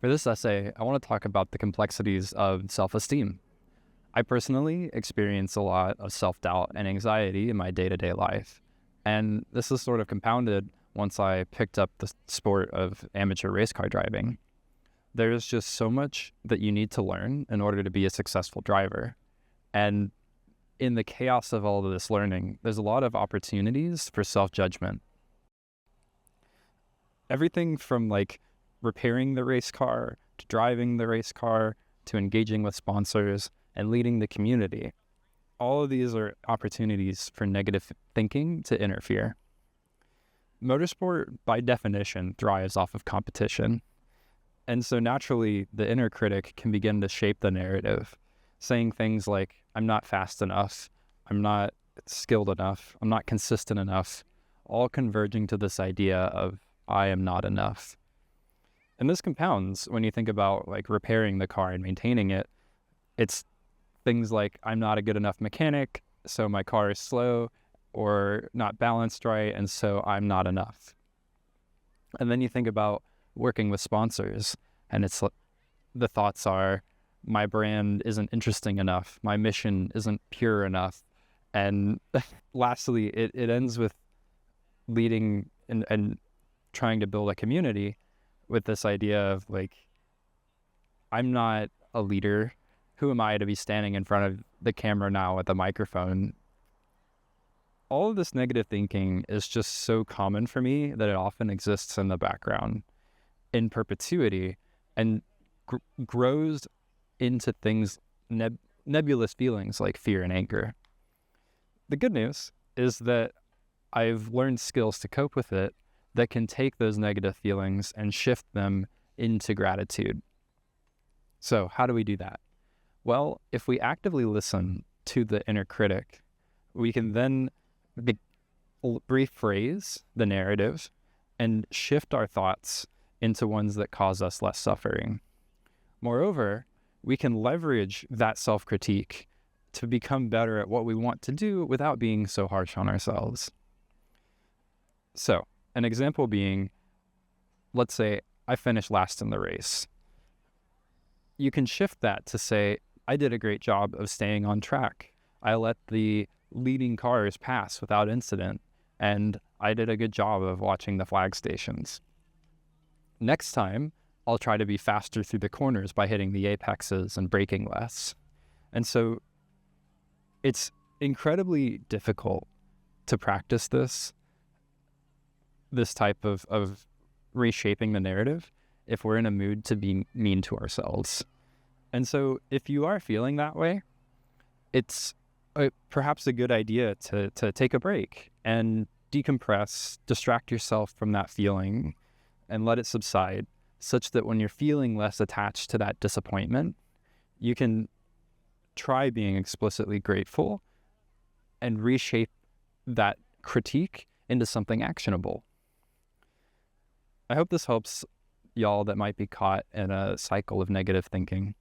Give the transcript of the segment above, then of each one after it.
For this essay, I want to talk about the complexities of self-esteem. I personally experience a lot of self-doubt and anxiety in my day-to-day life, and this is sort of compounded once I picked up the sport of amateur race car driving. There's just so much that you need to learn in order to be a successful driver, and in the chaos of all of this learning, there's a lot of opportunities for self-judgment. Everything from repairing the race car, to driving the race car, to engaging with sponsors, and leading the community. All of these are opportunities for negative thinking to interfere. Motorsport, by definition, thrives off of competition. And so naturally, the inner critic can begin to shape the narrative, saying things like, I'm not fast enough, I'm not skilled enough, I'm not consistent enough, all converging to this idea of I am not enough. And this compounds when you think about repairing the car and maintaining it. It's things like I'm not a good enough mechanic, so my car is slow or not balanced right, and so I'm not enough. And then you think about working with sponsors, and it's the thoughts are my brand isn't interesting enough, my mission isn't pure enough. And lastly, it ends with leading and trying to build a community with this idea of I'm not a leader. Who am I to be standing in front of the camera now with a microphone? All of this negative thinking is just so common for me that it often exists in the background in perpetuity and grows into things, nebulous feelings like fear and anger. The good news is that I've learned skills to cope with it that can take those negative feelings and shift them into gratitude. So how do we do that? Well, if we actively listen to the inner critic, we can then rephrase the narrative and shift our thoughts into ones that cause us less suffering. Moreover, we can leverage that self-critique to become better at what we want to do without being so harsh on ourselves. So, an example being, let's say I finished last in the race. You can shift that to say, I did a great job of staying on track. I let the leading cars pass without incident, and I did a good job of watching the flag stations. Next time, I'll try to be faster through the corners by hitting the apexes and braking less. And so it's incredibly difficult to practice this type of reshaping the narrative if we're in a mood to be mean to ourselves. And so if you are feeling that way, it's perhaps a good idea to take a break and decompress, distract yourself from that feeling and let it subside, such that when you're feeling less attached to that disappointment, you can try being explicitly grateful and reshape that critique into something actionable. I hope this helps y'all that might be caught in a cycle of negative thinking.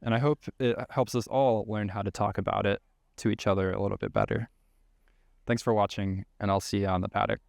And I hope it helps us all learn how to talk about it to each other a little bit better. Thanks for watching, and I'll see you on the paddock.